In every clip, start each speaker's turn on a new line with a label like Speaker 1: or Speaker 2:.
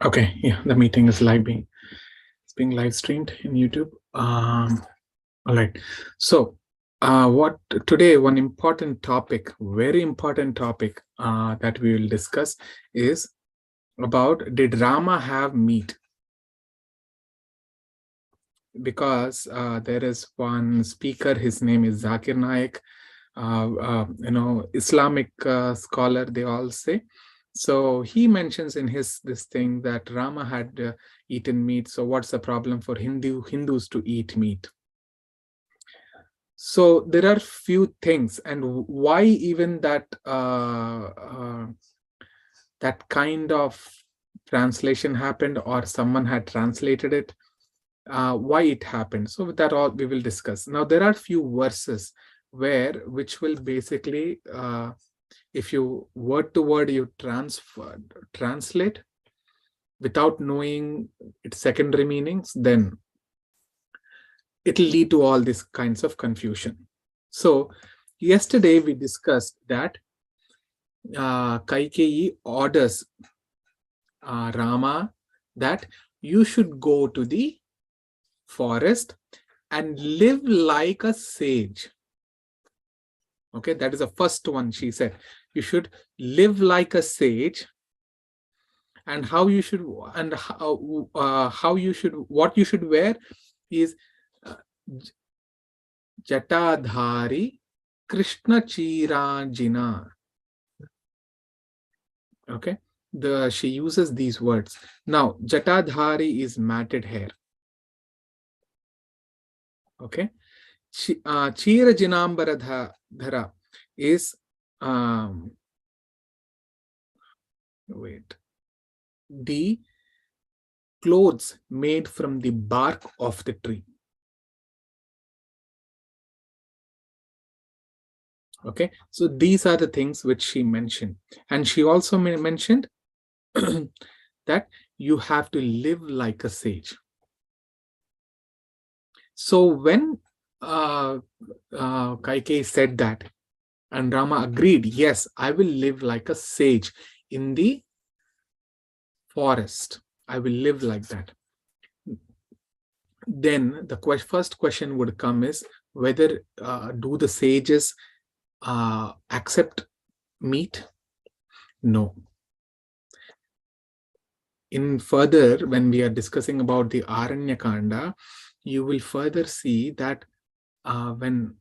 Speaker 1: Okay, yeah, the meeting is it's being live streamed in YouTube. All right. So, what today, one important topic, very important topic that we will discuss is about, did Rama have meat? Because there is one speaker, his name is Zakir Naik, Islamic scholar, they all say. So he mentions in this thing that Rama had eaten meat. So what's the problem for Hindus to eat meat? So there are few things, and why even that that kind of translation happened, or someone had translated it, why it happened. So with that all we will discuss. Now there are few verses which will basically, if you word to word you translate without knowing its secondary meanings, then it'll lead to all these kinds of confusion. So yesterday we discussed that Kaikeyi orders Rama that you should go to the forest and live like a sage. Okay, that is the first one. She said you should live like a sage, and how you should, and how you should, what you should wear is Jatadhari Krishna Chiranjina. Okay, she uses these words. Now Jatadhari is matted hair. Okay, Chira Jinambara Dhara is the clothes made from the bark of the tree. Okay, so these are the things which she mentioned. And she also mentioned that you have to live like a sage. So when Kaikeyi said that, and Rama agreed, yes, I will live like a sage in the forest. I will live like that. Then the first question would come is whether do the sages accept meat? No. In further, when we are discussing about the Ayodhyakanda, you will further see that when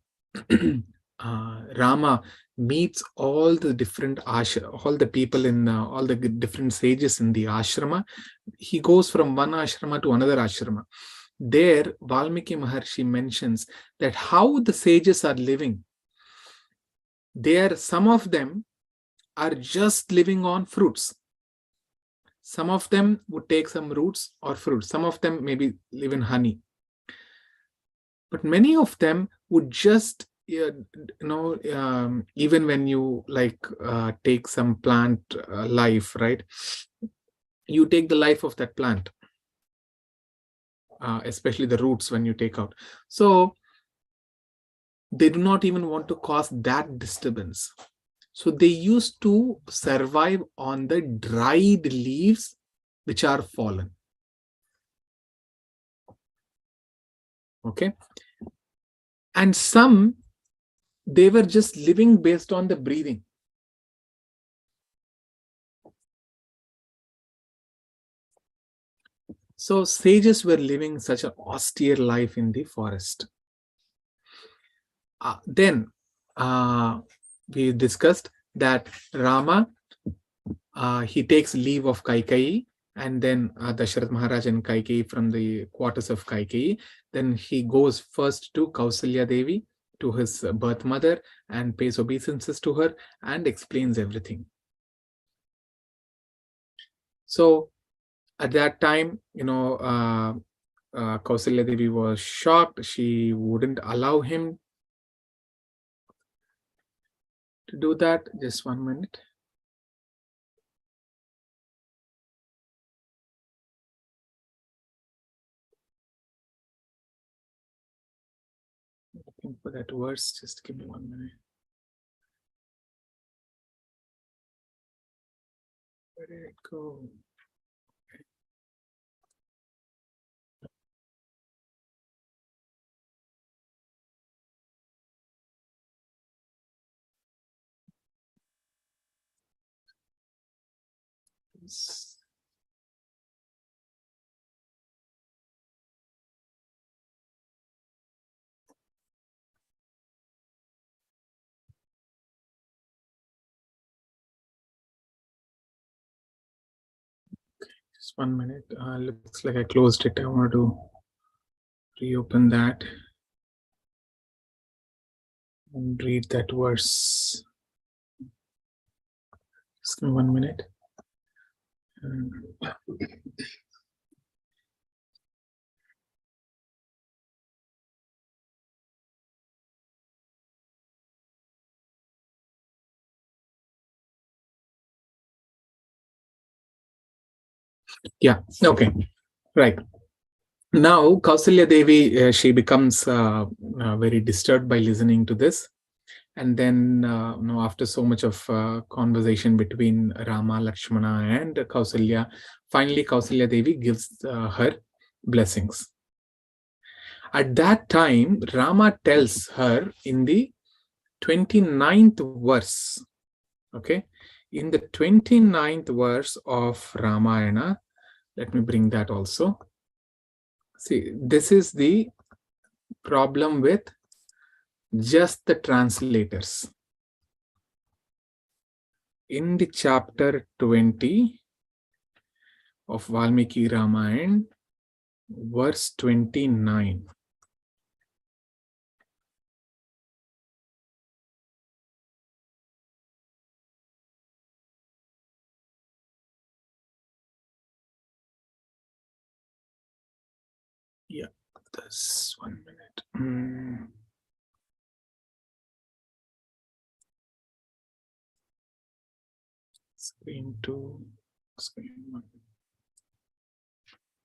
Speaker 1: Rama meets all the different all the people in all the different sages in the ashrama, he goes from one ashrama to another ashrama. There, Valmiki Maharshi mentions that how the sages are living. Some of them are just living on fruits. Some of them would take some roots or fruits. Some of them maybe live in honey. But many of them would just, even when you take some plant life, right? You take the life of that plant, especially the roots when you take out. So they do not even want to cause that disturbance. So they used to survive on the dried leaves which are fallen. Okay. And some, they were just living based on the breathing. So sages were living such an austere life in the forest. Then we discussed that Rama, he takes leave of Kaikeyi, and then Dasharath Maharaj and Kaikeyi from the quarters of Kaikeyi. Then he goes first to Kausalya Devi, to his birth mother, and pays obeisances to her and explains everything. So at that time, Kausalya Devi was shocked. She wouldn't allow him to do that. Just 1 minute. Looking for that verse. Just give me 1 minute. Where did it go? Just 1 minute. Looks like I closed it. I want to reopen that and read that verse. Just give me 1 minute. Yeah. Okay. Right. Now, Kausalya Devi, she becomes very disturbed by listening to this. And then, after so much of conversation between Rama, Lakshmana, and Kausalya, finally Kausalya Devi gives her blessings. At that time, Rama tells her in the 29th verse, okay, in the 29th verse of Ramayana, let me bring that also. See, this is the problem with just the translators. In the chapter 20 of Valmiki Ramayana, verse 29. Yeah, that's 1 minute. Screen 2, screen 1.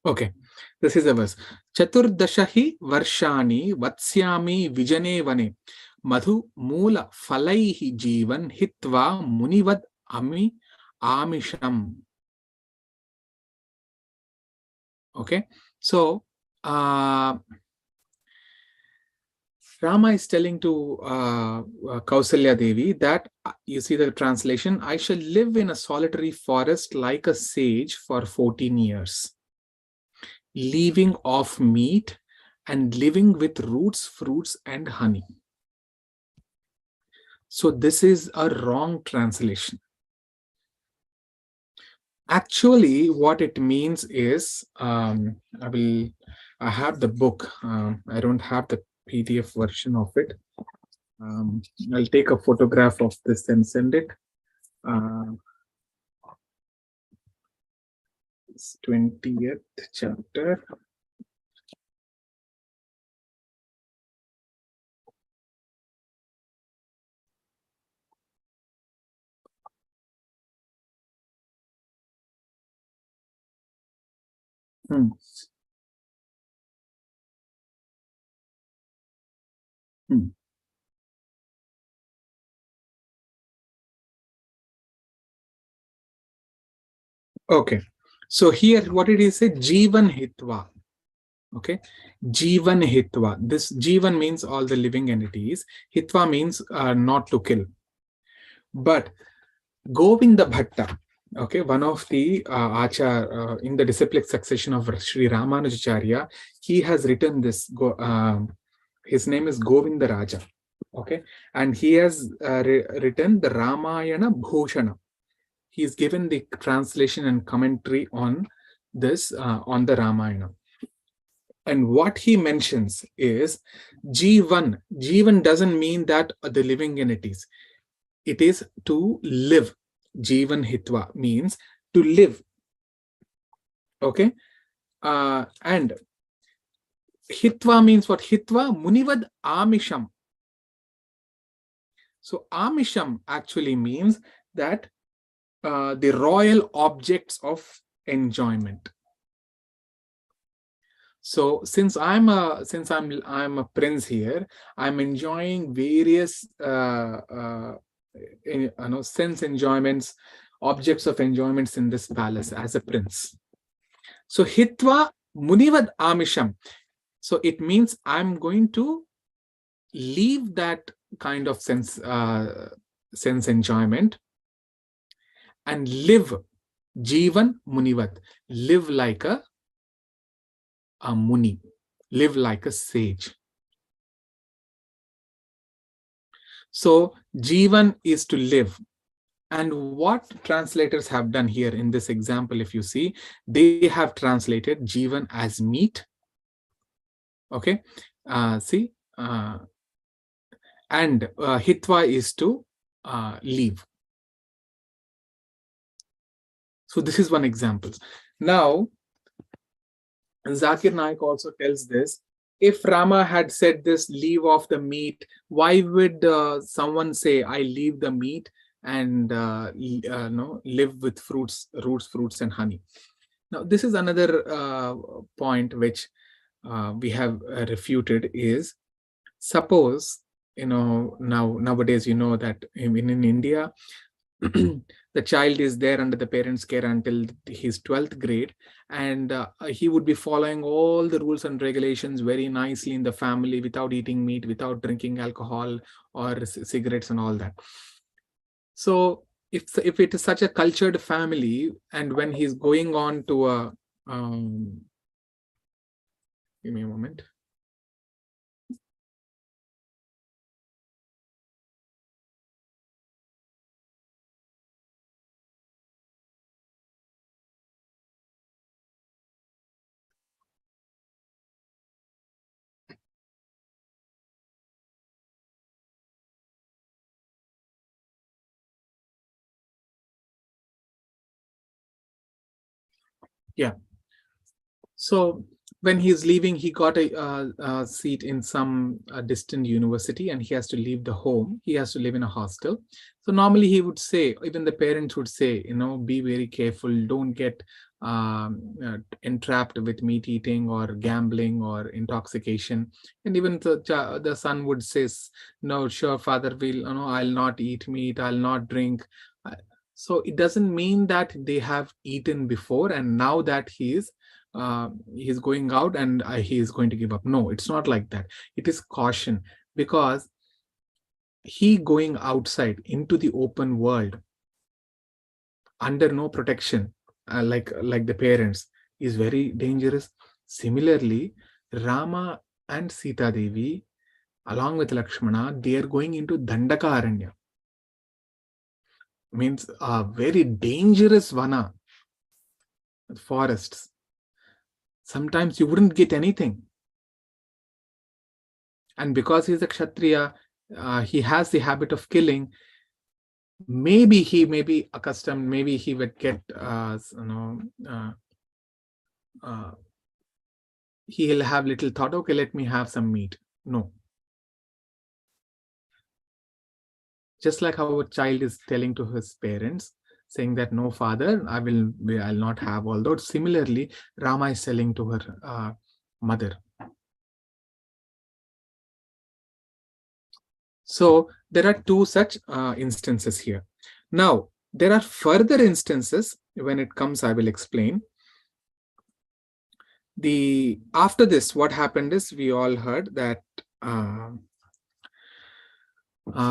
Speaker 1: Okay, this is the verse. Chaturdashahi varshani vatsyami vijane vane madhu mula falaihi jivan hitva munivad amisham. Okay, so Rama is telling to Kausalya Devi that, you see the translation, I shall live in a solitary forest like a sage for 14 years, leaving off meat and living with roots, fruits, and honey. So this is a wrong translation. Actually, what it means is, I have the book. I don't have the PDF version of it. I'll take a photograph of this and send it. It's 20th chapter. Hmm. Hmm. Okay. So here, what did he say? Jivan hitva. Okay. Jivan hitva. This Jivan means all the living entities. Hitva means not to kill. But Govinda Bhatta, okay, one of the Achar in the disciplic succession of Sri Ramanujacharya, he has written this. His name is Govinda Raja. Okay, and he has written the Ramayana Bhushana. He's given the translation and commentary on this, on the Ramayana. And what he mentions is Jivan. Jivan doesn't mean that the living entities. It is to live. Jivan hitva means to live. Okay. And hitva means what? Hitva munivad amisham. So amisham actually means that the royal objects of enjoyment. So since I'm a prince here, I'm enjoying various sense enjoyments, objects of enjoyments in this palace as a prince. So hitva munivad amisham. So it means I'm going to leave that kind of sense enjoyment and live Jivan Munivat, live like a Muni, live like a sage. So Jivan is to live. And what translators have done here in this example, if you see, they have translated Jivan as meat. Okay, see, and Hitva is to leave. So this is one example. Now, Zakir Naik also tells this. If Rama had said this, leave off the meat, why would someone say, I leave the meat and no, live with fruits, roots, fruits, and honey? Now, this is another point which we have refuted is, suppose, nowadays, that in India, the child is there under the parents' care until his 12th grade, and he would be following all the rules and regulations very nicely in the family, without eating meat, without drinking alcohol or cigarettes and all that. So if it is such a cultured family, and when he's going on to a give me a moment. Yeah. So when he's leaving, he got a seat in some distant university, and he has to leave the home. He has to live in a hostel. So normally he would say, even the parents would say, be very careful. Don't get entrapped with meat eating or gambling or intoxication. And even the son would say, no, sure, father, I'll not eat meat. I'll not drink. So it doesn't mean that they have eaten before, and now that he's going out and he is going to give up. No, it's not like that. It is caution, because he going outside into the open world under no protection, like the parents, is very dangerous. Similarly, Rama and Sita Devi, along with Lakshmana, they are going into Dandaka Aranya, means a very dangerous vana, forests. Sometimes you wouldn't get anything. And because he's a Kshatriya, he has the habit of killing. Maybe he may be accustomed, maybe he would get, he'll have little thought, okay, let me have some meat. No. Just like how a child is telling to his parents, saying that, no, father, I'll not have all those. Similarly, Rama is telling to her mother. So there are two such instances here. Now, there are further instances. When it comes, I will explain. After this, what happened is, we all heard that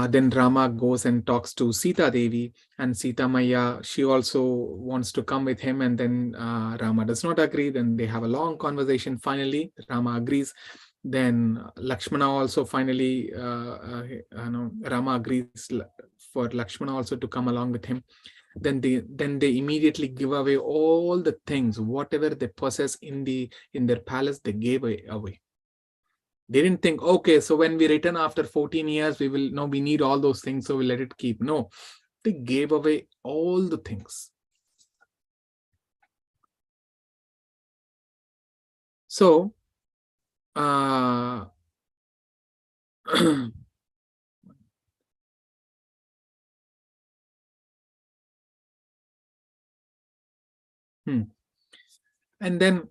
Speaker 1: then Rama goes and talks to Sita Devi, and Sita Maya, she also wants to come with him, and then Rama does not agree. Then they have a long conversation. Finally, Rama agrees. Then Lakshmana also finally, Rama agrees for Lakshmana also to come along with him. Then they immediately give away all the things, whatever they possess in their palace, they gave away. They didn't think, okay, so when we return after 14 years, we need all those things, so we'll let it keep. No, they gave away all the things. So, and then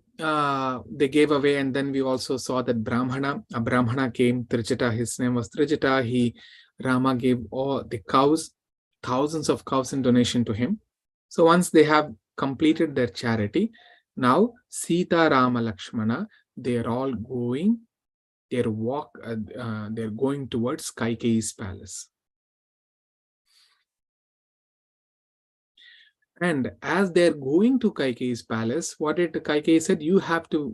Speaker 1: they gave away, and then we also saw that a Brahmana came, Trijata, his name was Trijata. Rama gave all the cows, thousands of cows in donation to him. So once they have completed their charity, now Sita, Rama, Lakshmana, they are all going, they're going towards Kaikeyi's palace. And as they're going to Kaikeyi's palace, what did Kaikeyi said? You have to,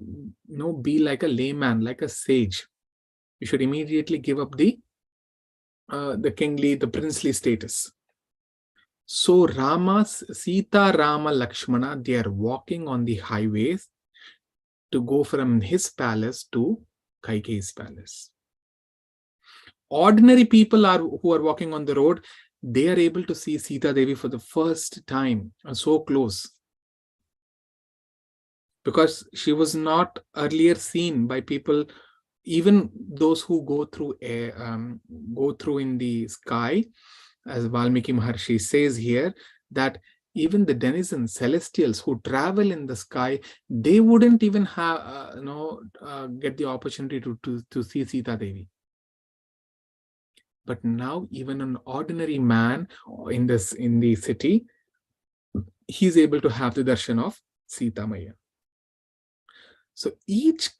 Speaker 1: be like a layman, like a sage. You should immediately give up the kingly, the princely status. So Sita, Rama, Lakshmana, they are walking on the highways to go from his palace to Kaikeyi's palace. Ordinary people who are walking on the road, they are able to see Sita Devi for the first time and so close, because she was not earlier seen by people, even those who go through in the sky. As Valmiki Maharshi says here, that even the denizens, celestials who travel in the sky, they wouldn't even have get the opportunity to see Sita Devi. But now even an ordinary man in the city, he's able to have the darshan of Sita Maya. So each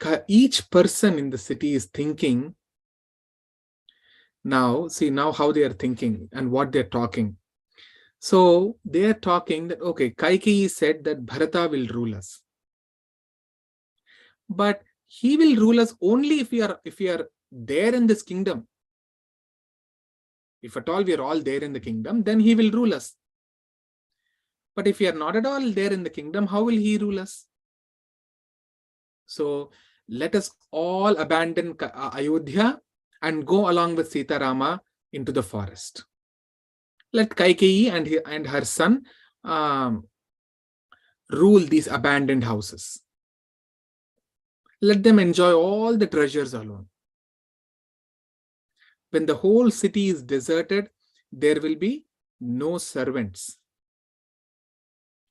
Speaker 1: person in the city is thinking. Now see how they are thinking and what they're talking. So they are talking that, okay, Kaikeyi said that Bharata will rule us, but he will rule us only if we are there in this kingdom. If at all we are all there in the kingdom, then he will rule us. But if we are not at all there in the kingdom, how will he rule us? So let us all abandon Ayodhya and go along with Sita Rama into the forest. Let Kaikeyi and her son rule these abandoned houses. Let them enjoy all the treasures alone. When the whole city is deserted, there will be no servants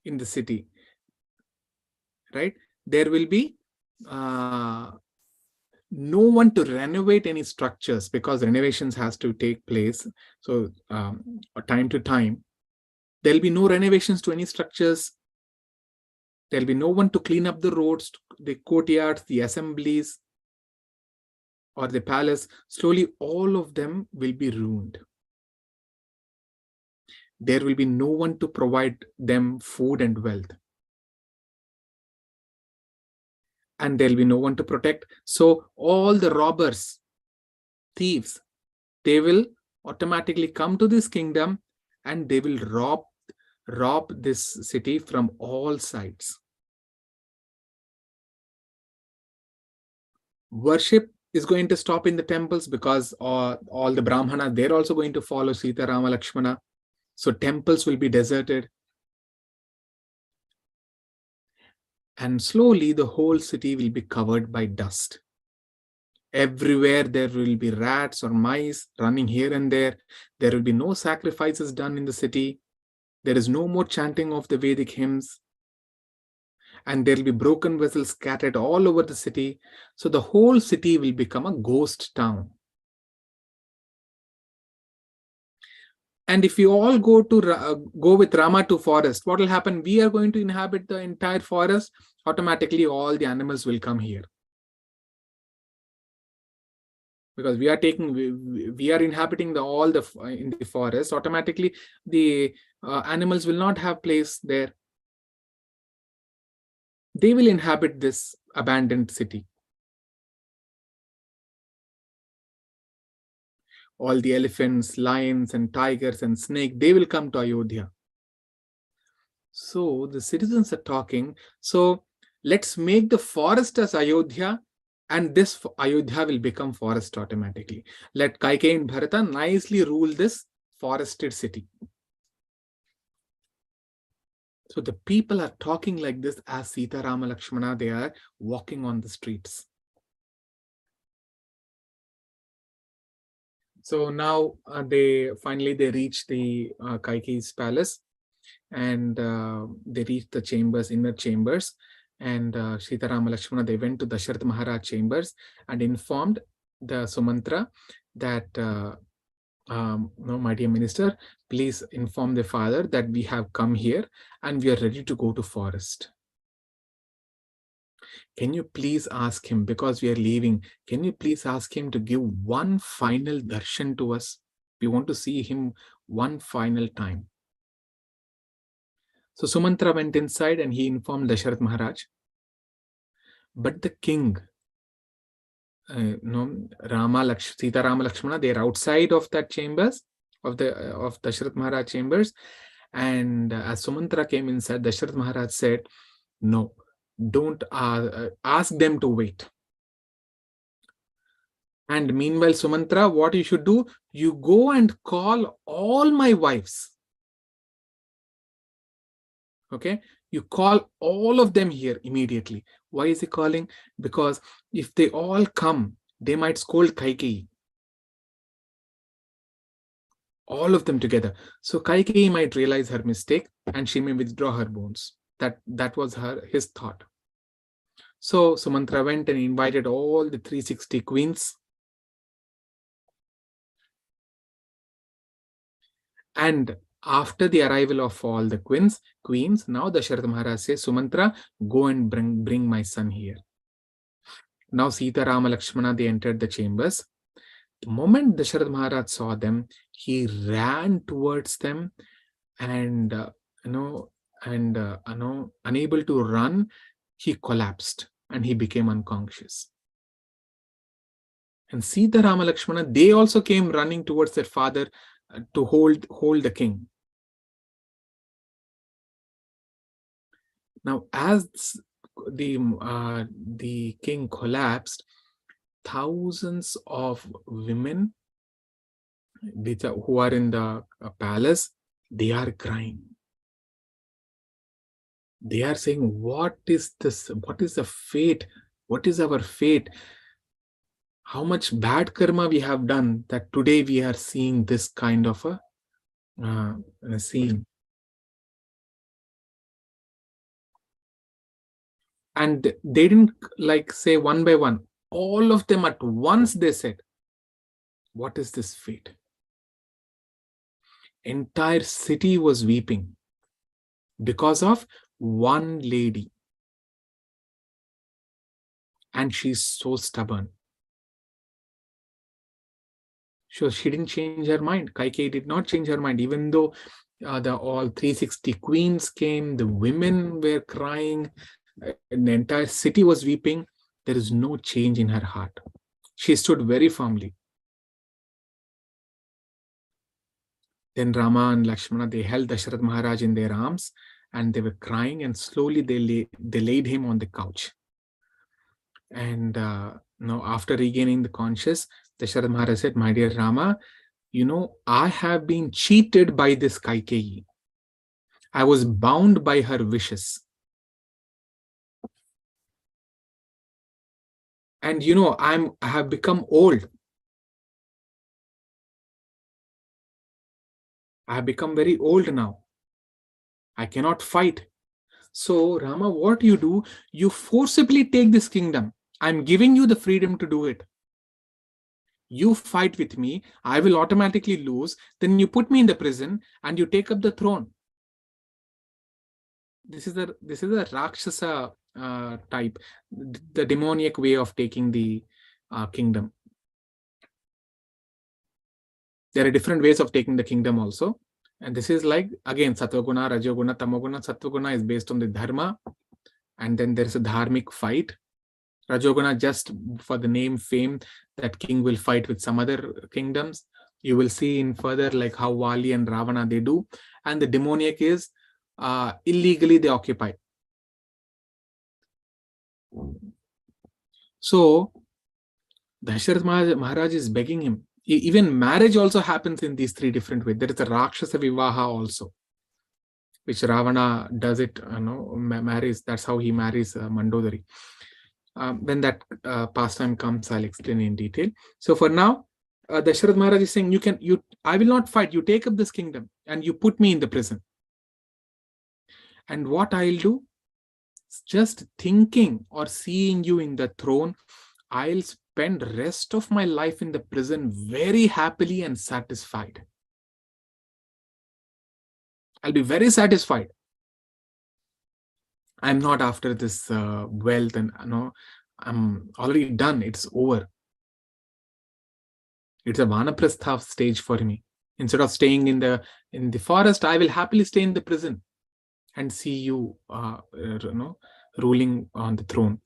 Speaker 1: in the city, right? There will be no one to renovate any structures, because renovations has to take place. So time to time, there'll be no renovations to any structures. There'll be no one to clean up the roads, the courtyards, the assemblies, or the palace. Slowly, all of them will be ruined. There will be no one to provide them food and wealth. And there'll be no one to protect. So all the robbers, thieves, they will automatically come to this kingdom and they will rob this city from all sides. Worship is going to stop in the temples, because all the Brahmana, they're also going to follow Sita, Rama, Lakshmana. So temples will be deserted. And slowly the whole city will be covered by dust. Everywhere there will be rats or mice running here and there. There will be no sacrifices done in the city. There is no more chanting of the Vedic hymns. And there will be broken vessels scattered all over the city. So the whole city will become a ghost town. And if we all go with Rama to forest, what will happen? We are going to inhabit the entire forest. Automatically, all the animals will come here, because we are inhabiting in the forest. Automatically, the animals will not have place there. They will inhabit this abandoned city. All the elephants, lions, and tigers and snake, they will come to Ayodhya. So the citizens are talking. So let's make the forest as Ayodhya, and this Ayodhya will become forest automatically. Let Kaikeyi and Bharata nicely rule this forested city. So the people are talking like this as Sita, Rama, Lakshmana, they are walking on the streets. So now they reach the Kaikeyi's palace, and they reach the chambers, inner chambers, and Sita, Rama, Lakshmana, they went to Dasharatha Maharaj chambers and informed the Sumantra that no, my dear minister, please inform the father that we have come here and we are ready to go to forest. Can you please ask him, because we are leaving, can you please ask him to give one final darshan to us? We want to see him one final time. So Sumantra went inside and he informed Dasharath Maharaj. But the king, Sita Rama Lakshmana, they are outside of that chambers, of Dasharath Maharaj chambers. And as Sumantra came inside, Dasharath Maharaj said, no, don't ask them to wait. And meanwhile, Sumantra, what you should do, you go and call all my wives. Okay, you call all of them here immediately. Why is he calling? Because if they all come, they might scold Kaikeyi. All of them together. So Kaikeyi might realize her mistake and she may withdraw her bones. That was his thought. So Sumantra went and invited all the 360 queens. And after the arrival of all the queens, now Dasharath Maharaj says, Sumantra, go and bring my son here. Now Sita, Rama, Lakshmana, they entered the chambers. The moment Dasharath Maharaj saw them, he ran towards them and, unable to run, he collapsed and he became unconscious. And Sita, Rama, Lakshmana, they also came running towards their father to hold the king. Now, as the king collapsed, thousands of women who are in the palace, they are crying. They are saying, what is this? What is the fate? What is our fate? How much bad karma we have done that today we are seeing this kind of a scene. And they didn't say one by one. All of them at once they said, what is this fate? Entire city was weeping because of one lady. And she's so stubborn. So she didn't change her mind. Kaikeyi did not change her mind, even though all 360 queens came, the women were crying, and the entire city was weeping. There is no change in her heart. She stood very firmly. Then Rama and Lakshmana, they held Dasharath Maharaj in their arms and they were crying, and slowly they laid him on the couch. And after regaining the conscious, Dasharath Maharaj said, my dear Rama, I have been cheated by this Kaikeyi. I was bound by her wishes. And I have become old. I have become very old now. I cannot fight. So Rama, what you do, you forcibly take this kingdom. I'm giving you the freedom to do it. You fight with me, I will automatically lose. Then you put me in the prison and you take up the throne. This is a Rakshasa type, the demoniac way of taking the kingdom. There are different ways of taking the kingdom also. And this is again, Sattva-guna, Rajoguna, Tamoguna. Sattva-guna is based on the dharma. And then there's a dharmic fight. Rajoguna, just for the name, fame, that king will fight with some other kingdoms. You will see in further how Vali and Ravana, they do. And the demoniac is illegally they occupy. So Dasharath Maharaj is begging him. Even marriage also happens in these three different ways. There is a Rakshasa Vivaha also, which Ravana does it, marries. That's how he marries Mandodari. When that pastime comes, I'll explain in detail. So for now, Dasharath Maharaj is saying, I will not fight. You take up this kingdom and you put me in the prison. And what I'll do, just thinking or seeing you in the throne, I'll spend rest of my life in the prison very happily and satisfied. I'll be very satisfied. I'm not after this wealth, and I'm already done. It's over. It's a Vanaprastha stage for me. Instead of staying in the forest, I will happily stay in the prison. and see you, ruling on the throne.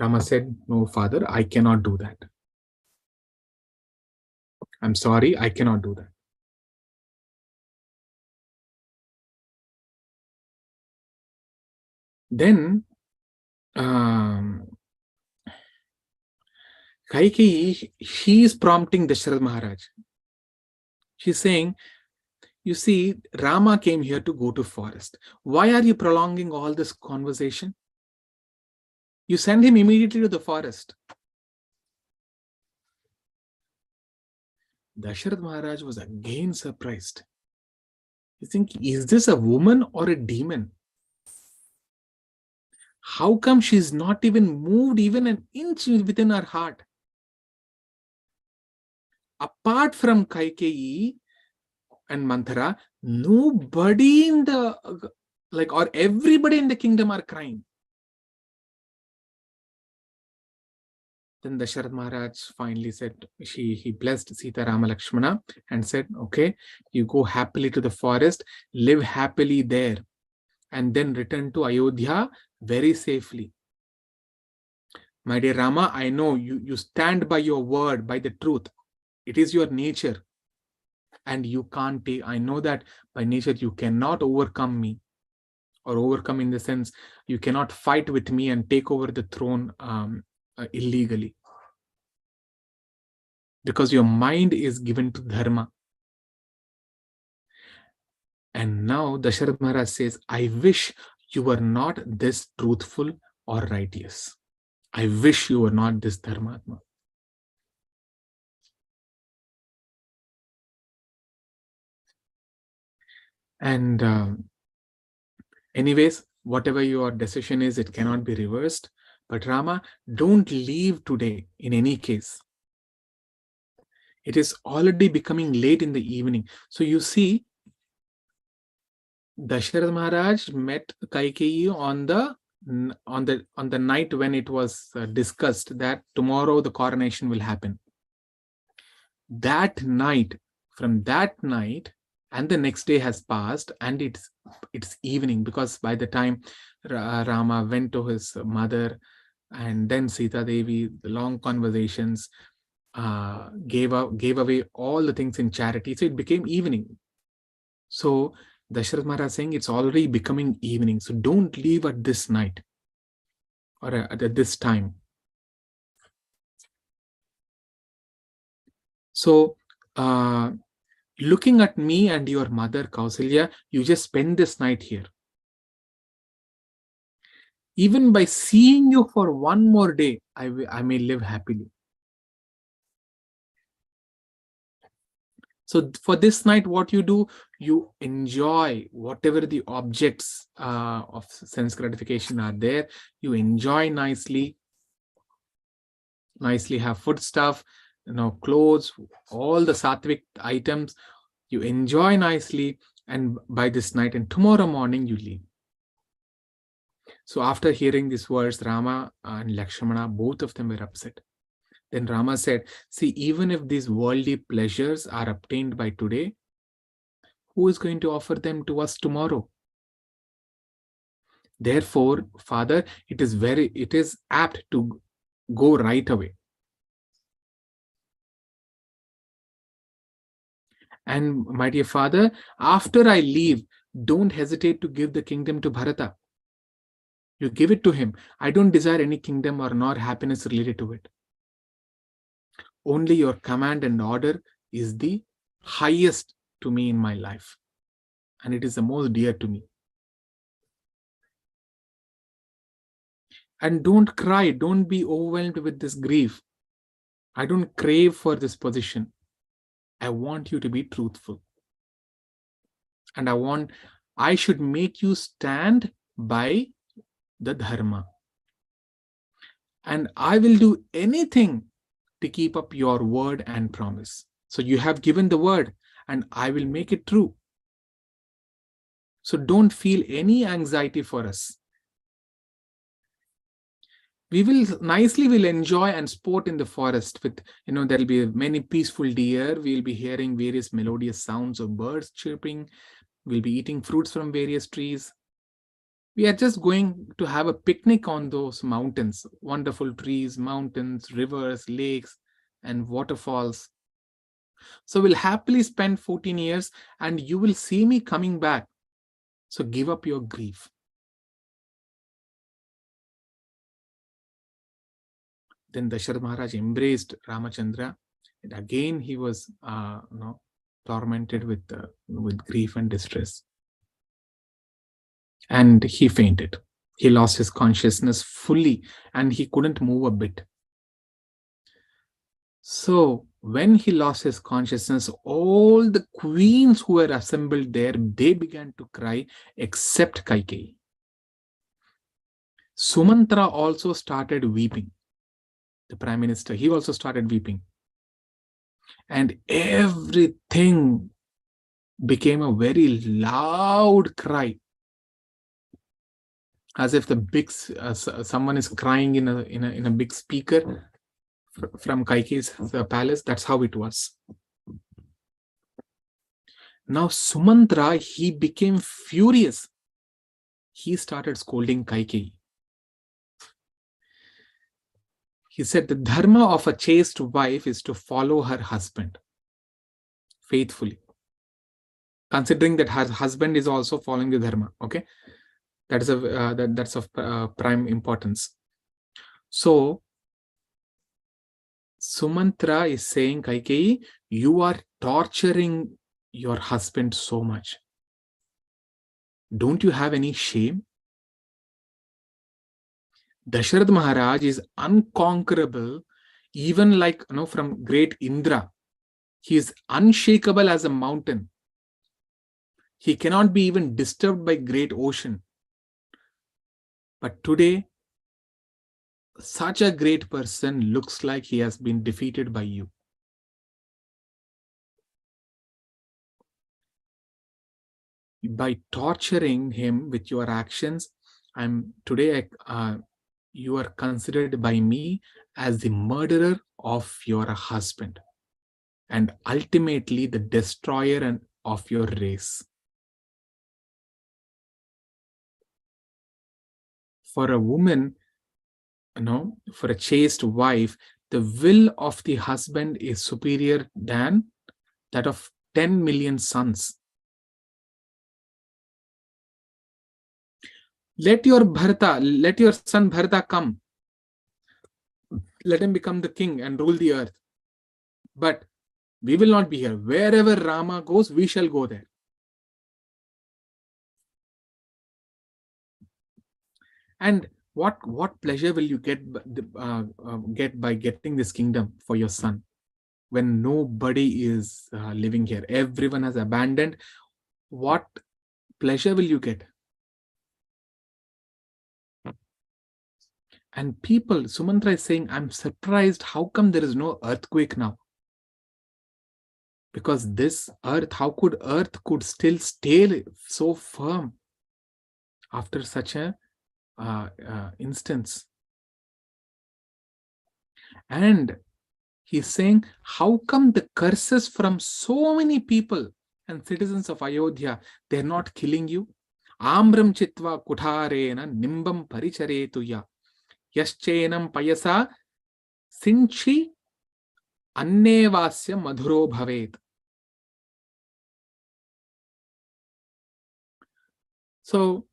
Speaker 1: Rama said, "No, father, I cannot do that. I'm sorry, I cannot do that." Then Kaikeyi, she is prompting Dasharath Maharaj. She's saying, "You see, Rama came here to go to forest. Why are you prolonging all this conversation? You send him immediately to the forest." Dasharath Maharaj was again surprised. You think, is this a woman or a demon? How come she's not even moved even an inch within her heart? Apart from Kaikeyi and Manthara, nobody in the, or everybody in the kingdom are crying. Then Dasharath Maharaj finally said, he blessed Sita Rama Lakshmana and said, "Okay, you go happily to the forest, live happily there, and then return to Ayodhya very safely. My dear Rama, I know you stand by your word, by the truth. It is your nature. And you can't take, I know that by nature you cannot overcome me, or overcome in the sense you cannot fight with me and take over the throne illegally. Because your mind is given to dharma." And now Dasharath Maharaj says, "I wish you were not this truthful or righteous. I wish you were not this dharmatma." And anyways, whatever your decision is, it cannot be reversed. But Rama, don't leave today in any case. It is already becoming late in the evening. So you see, Dasharath Maharaj met Kaikeyi on the night when it was discussed that tomorrow the coronation will happen. That night, from that night, and the next day has passed, and it's evening, because by the time Rama went to his mother, and then Sita Devi, the long conversations, gave away all the things in charity, so it became evening. So Dasharath Maharaj saying, it's already becoming evening, so don't leave at this night or at this time. So looking at me and your mother Kausalya, you just spend this night here. Even by seeing you for one more day, I may live happily. So for this night, what you do, you enjoy whatever the objects of sense gratification are there. You enjoy nicely have food stuff, clothes, all the sattvic items. You enjoy nicely, and by this night, and tomorrow morning you leave. So after hearing these words, Rama and Lakshmana, both of them were upset. Then Rama said, "See, even if these worldly pleasures are obtained by today, who is going to offer them to us tomorrow? Therefore, Father, it is apt to go right away. And my dear Father, after I leave, don't hesitate to give the kingdom to Bharata. You give it to him. I don't desire any kingdom or nor happiness related to it. Only your command and order is the highest to me in my life, and it is the most dear to me. And don't cry, don't be overwhelmed with this grief. I don't crave for this position. I want you to be truthful. And I should make you stand by the dharma. And I will do anything to keep up your word and promise. So you have given the word, and I will make it true. So don't feel any anxiety for us. We will enjoy and sport in the forest with, there'll be many peaceful deer. We'll be hearing various melodious sounds of birds chirping. We'll be eating fruits from various trees. We are just going to have a picnic on those mountains, wonderful trees, mountains, rivers, lakes, and waterfalls. So we'll happily spend 14 years and you will see me coming back. So give up your grief. Then Dasharatha Maharaj embraced Ramachandra, and again he was tormented with grief and distress. And he fainted. He lost his consciousness fully and he couldn't move a bit. So when he lost his consciousness, all the queens who were assembled there, they began to cry except Kaikeyi. Sumantra also started weeping. The prime minister, he also started weeping. And everything became a very loud cry, as if the big someone is crying in a big speaker from Kaikeyi's palace. That's how it was. Now Sumantra, he became furious. He started scolding Kaikeyi. He said the dharma of a chaste wife is to follow her husband faithfully, considering that her husband is also following the dharma. Okay, that is that's of prime importance. So Sumantra is saying, Kaikeyi, you are torturing your husband so much. Don't you have any shame? Dasharatha Maharaj is unconquerable, even like from great Indra. He is unshakable as a mountain. He cannot be even disturbed by great ocean. But today, such a great person looks like he has been defeated by you. By torturing him with your actions, you are considered by me as the murderer of your husband and ultimately the destroyer of your race. For a woman, for a chaste wife, the will of the husband is superior than that of 10 million sons. Let your son Bharata come. Let him become the king and rule the earth. But we will not be here. Wherever Rama goes, we shall go there. And what pleasure will you get by getting this kingdom for your son when nobody is living here? Everyone has abandoned. What pleasure will you get? And people, Sumantra is saying, I'm surprised how come there is no earthquake now? Because this earth, how could earth still stay so firm after such a instance? And he's saying, how come the curses from so many people and citizens of Ayodhya, they're not killing you? Amram chitva kutharena nimbam paricharetuya yaschenam payasa sinchi annevasya madhuro bhavet. So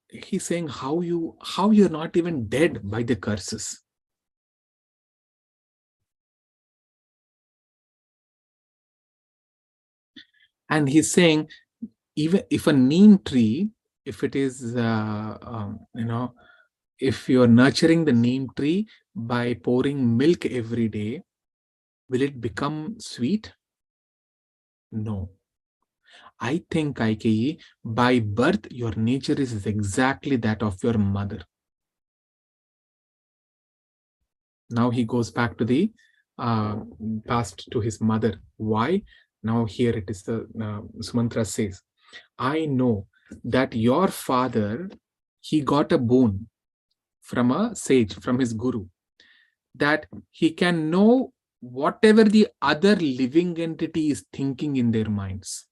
Speaker 1: he's saying how you're not even dead by the curses. And he's saying, even if a neem tree, if it is, if you're nurturing the neem tree by pouring milk every day, will it become sweet? No. I think, Kaikeyi, by birth, your nature is exactly that of your mother. Now he goes back to the past, to his mother. Why? Now here it is, the Sumantra says, I know that your father, he got a boon from a sage, from his guru, that he can know whatever the other living entity is thinking in their minds.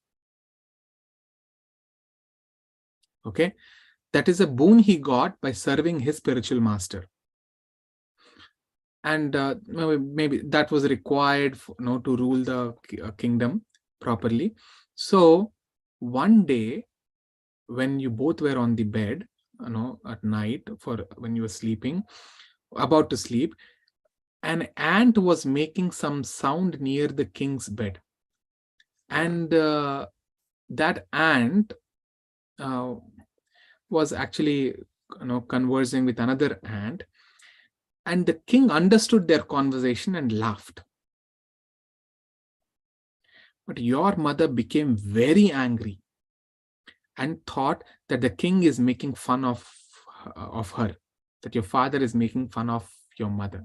Speaker 1: Okay, that is a boon he got by serving his spiritual master. And maybe that was required for, to rule the kingdom properly. So one day, when you both were on the bed, at night, for when you were sleeping, about to sleep, an ant was making some sound near the king's bed. And that ant uh, was actually conversing with another ant, and the king understood their conversation and laughed. But your mother became very angry and thought that the king is making fun of her, that your father is making fun of your mother.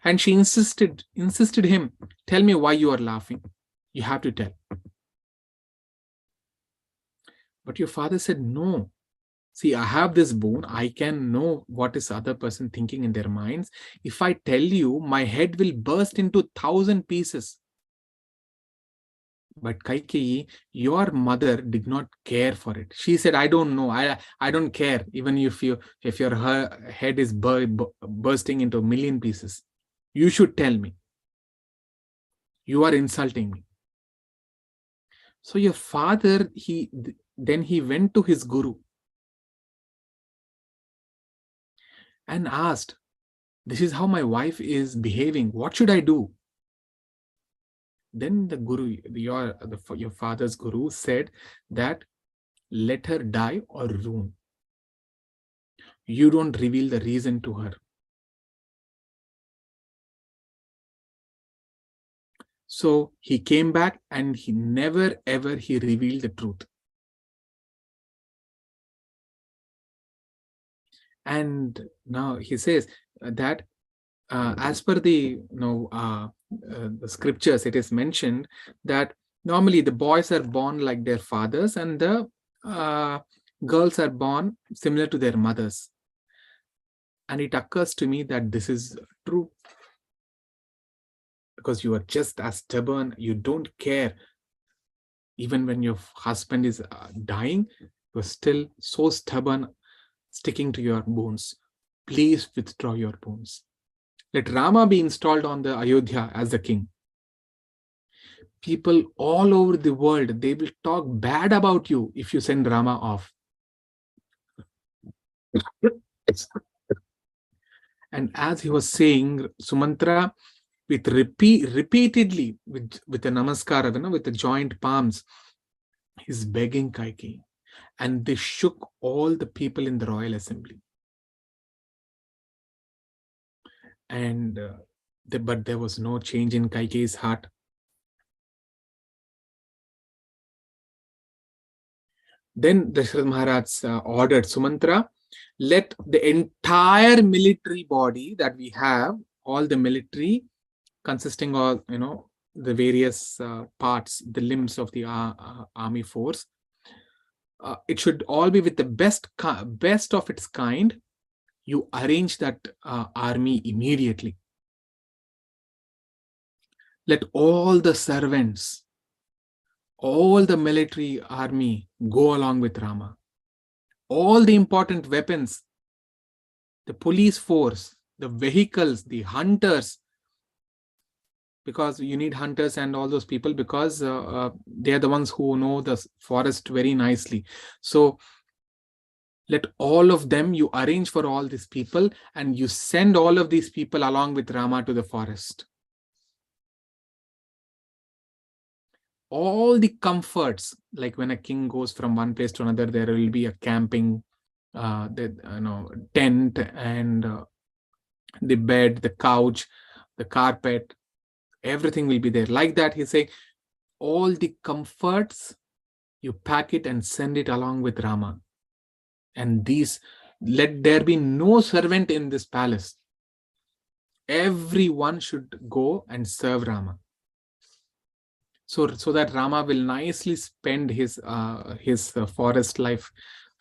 Speaker 1: And she insisted him, tell me why you are laughing. You have to tell. But your father said, no. See, I have this boon. I can know what is the other person thinking in their minds. If I tell you, my head will burst into 1,000 pieces. But Kaikeyi, your mother did not care for it. She said, I don't know. I don't care. Even if your head is bursting into a million pieces. You should tell me. You are insulting me. So your father, then he went to his guru and asked, this is how my wife is behaving. What should I do? Then the guru, your father's guru, said that let her die or ruin. You don't reveal the reason to her. So he came back and he never ever he revealed the truth. And now he says that as per the the scriptures, it is mentioned that normally the boys are born like their fathers and the girls are born similar to their mothers. And it occurs to me that this is true, because you are just as stubborn. You don't care. Even when your husband is dying, you're still so stubborn, sticking to your bones. Please withdraw your bones. Let Rama be installed on the Ayodhya as the king. People all over the world, they will talk bad about you if you send Rama off. And as he was saying, Sumantra, with repeatedly, with a namaskara, with the joint palms, he's begging Kaikeyi. And they shook all the people in the royal assembly. And but there was no change in Kaikeyi's heart. Then Dasharatha Maharaj ordered Sumantra, let the entire military body that we have, all the military consisting of the various parts, the limbs of the army force, it should all be with the best of its kind. You arrange that army immediately. Let all the servants, all the military army go along with Rama. All the important weapons, the police force, the vehicles, the hunters, because you need hunters and all those people, because they are the ones who know the forest very nicely. So let all of them, you arrange for all these people and you send all of these people along with Rama to the forest. All the comforts, like when a king goes from one place to another, there will be a camping tent and the bed, the couch, the carpet, everything will be there. Like that, he's saying, all the comforts, you pack it and send it along with Rama. And let there be no servant in this palace. Everyone should go and serve Rama. So that Rama will nicely spend his forest life,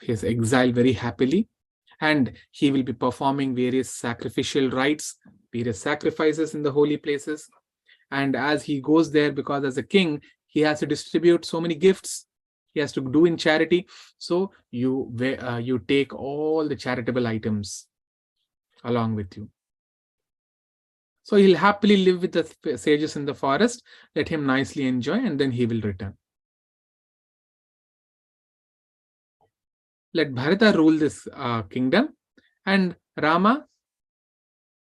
Speaker 1: his exile, very happily. And he will be performing various sacrificial rites, various sacrifices in the holy places. And as he goes there, because as a king, he has to distribute so many gifts. he has to do in charity. So you take all the charitable items along with you. So he'll happily live with the sages in the forest, let him nicely enjoy, and then he will return. Let Bharata rule this kingdom, and Rama,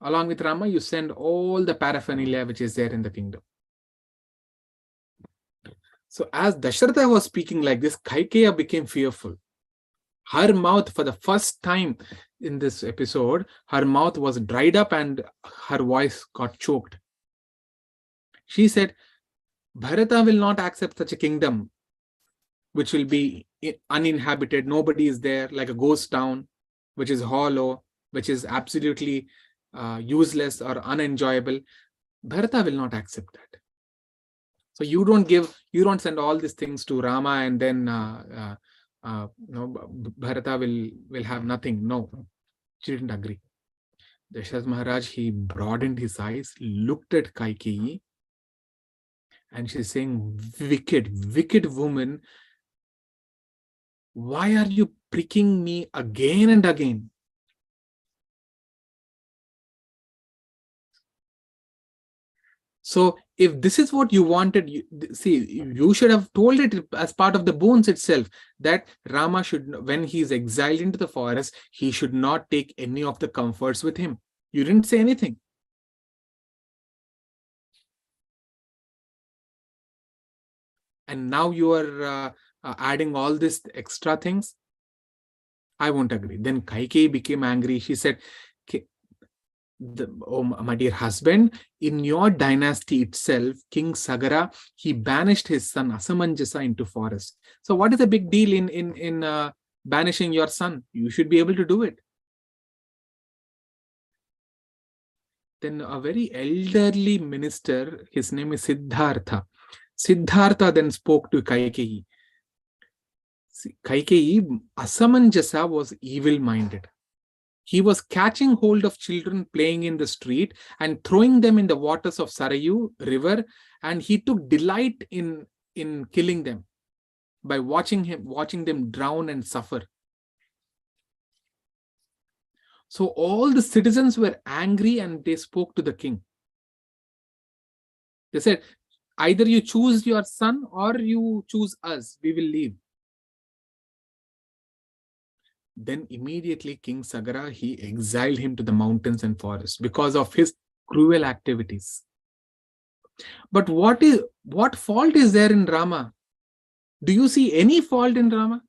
Speaker 1: along with Rama, you send all the paraphernalia which is there in the kingdom. So as Dasharatha was speaking like this, Kaikeya became fearful. Her mouth, for the first time in this episode, her mouth was dried up and her voice got choked. She said, Bharata will not accept such a kingdom which will be uninhabited. Nobody is there, like a ghost town, which is hollow, which is absolutely useless or unenjoyable. Bharata will not accept that. So you don't send all these things to Rama and then Bharata will have nothing. No, she didn't agree. Dasharatha Maharaj, he broadened his eyes, looked at Kaikeyi, and she's saying, wicked woman, why are you pricking me again and again? So if this is what you wanted, you should have told it as part of the boons itself, that Rama should, when he is exiled into the forest, he should not take any of the comforts with him. You didn't say anything. And now you are adding all these extra things. I won't agree. Then Kaikeyi became angry. She said, oh, my dear husband, in your dynasty itself, King Sagara, he banished his son Asamanjasa into forest. So what is the big deal in banishing your son? You should be able to do it. Then a very elderly minister, his name is Siddhartha. Siddhartha then spoke to Kaikeyi. Kaikeyi, Asamanjasa was evil-minded. He was catching hold of children playing in the street and throwing them in the waters of Sarayu river, and he took delight in killing them by watching them drown and suffer. So all the citizens were angry and they spoke to the king. They said, either you choose your son or you choose us, we will leave. Then immediately King Sagara, he exiled him to the mountains and forests because of his cruel activities. But what fault is there in Rama? Do you see any fault in Rama?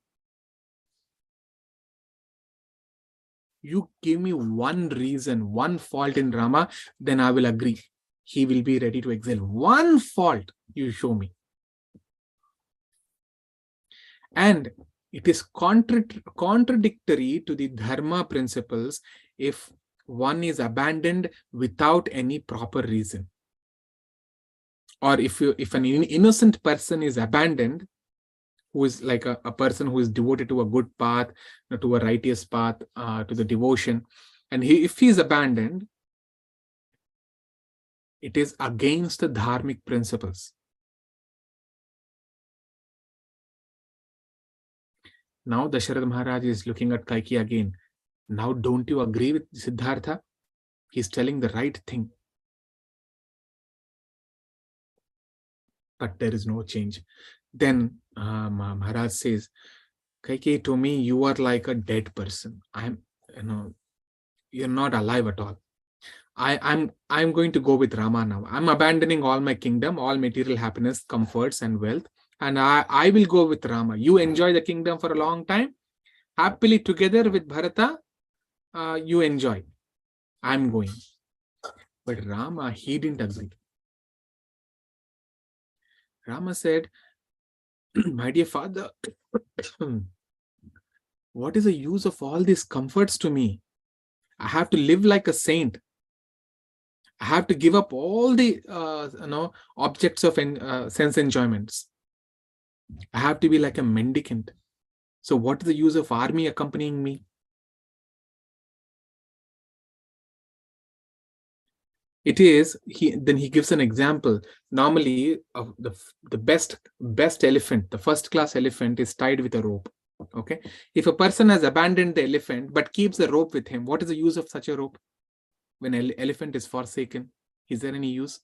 Speaker 1: You give me one reason, one fault in Rama, then I will agree. He will be ready to exile. One fault you show me. And it is contradictory to the dharma principles if one is abandoned without any proper reason. Or if an innocent person is abandoned, who is like a person who is devoted to a good path, to a righteous path, to the devotion, and if he is abandoned, it is against the dharmic principles. Now Dasharatha Maharaj is looking at Kaikeyi again. Now don't you agree with Siddhartha? He's telling the right thing. But there is no change. Then Maharaj says, Kaikeyi, to me, you are like a dead person. You're not alive at all. I'm going to go with Rama now. I'm abandoning all my kingdom, all material happiness, comforts, and wealth. And I will go with Rama. You enjoy the kingdom for a long time. Happily together with Bharata, you enjoy. I'm going. But Rama, he didn't agree. Rama said, my dear father, what is the use of all these comforts to me? I have to live like a saint. I have to give up all the objects of sense enjoyments. I have to be like a mendicant. So what is the use of army accompanying me? It is then he gives an example. Normally, the best elephant, the first class elephant, is tied with a rope. Okay, if a person has abandoned the elephant but keeps the rope with him, what is the use of such a rope? When an elephant is forsaken, is there any use?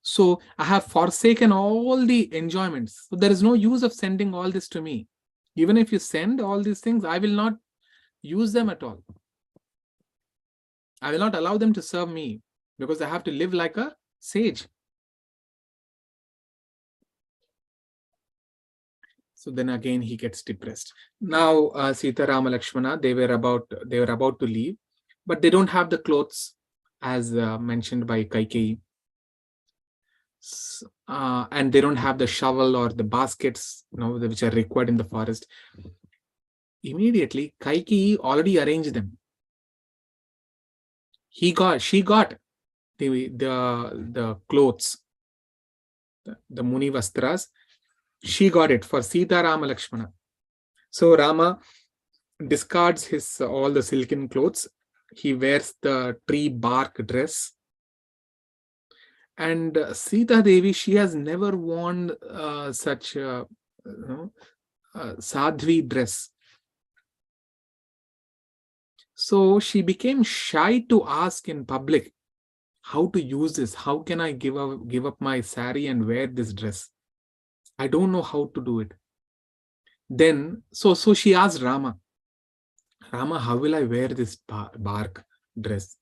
Speaker 1: So I have forsaken all the enjoyments. So there is no use of sending all this to me. Even if you send all these things, I will not use them at all. I will not allow them to serve me because I have to live like a sage. So then again he gets depressed. Now Sita, Rama, Lakshmana, they were about to leave, but they don't have the clothes as mentioned by Kaikeyi. And they don't have the shovel or the baskets, which are required in the forest. Immediately, Kaikeyi already arranged them. She got the clothes, the Muni Vastras. She got it for Sita, Rama, Lakshmana. So Rama discards his all the silken clothes. He wears the tree bark dress. And Sita Devi, she has never worn such sadhvi dress. So she became shy to ask in public how to use this. How can I give up my sari and wear this dress? I don't know how to do it. Then, so she asked Rama, how will I wear this bark dress?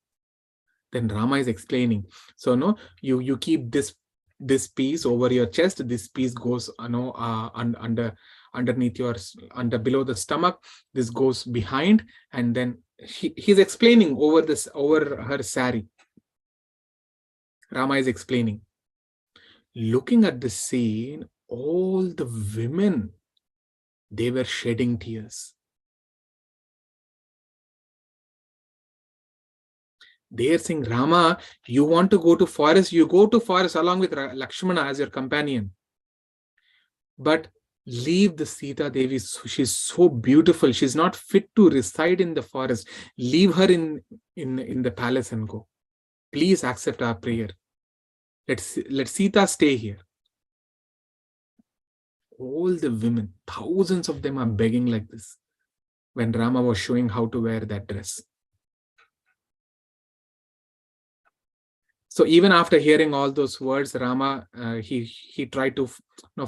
Speaker 1: Then Rama is explaining. So no, you keep this piece over your chest. This piece goes underneath your below the stomach. This goes behind, and then he's explaining over her sari. Rama is explaining. Looking at the scene, all the women, they were shedding tears. They are saying, Rama, you want to go to forest, you go to forest along with Lakshmana as your companion. But leave the Sita Devi. She's so beautiful. She's not fit to reside in the forest. Leave her in the palace and go. Please accept our prayer. Let Sita stay here. All the women, thousands of them, are begging like this when Rama was showing how to wear that dress. So even after hearing all those words, Rama, he tried to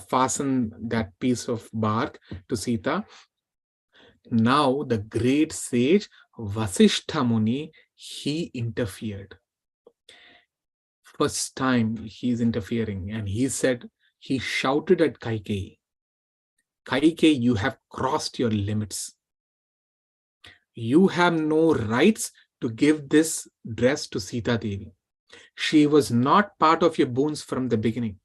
Speaker 1: fasten that piece of bark to Sita. Now the great sage Vasishtha Muni, he interfered. First time he's interfering, and he shouted at Kaikeyi, Kaikeyi, you have crossed your limits. You have no rights to give this dress to Sita Devi. She was not part of your boons from the beginning.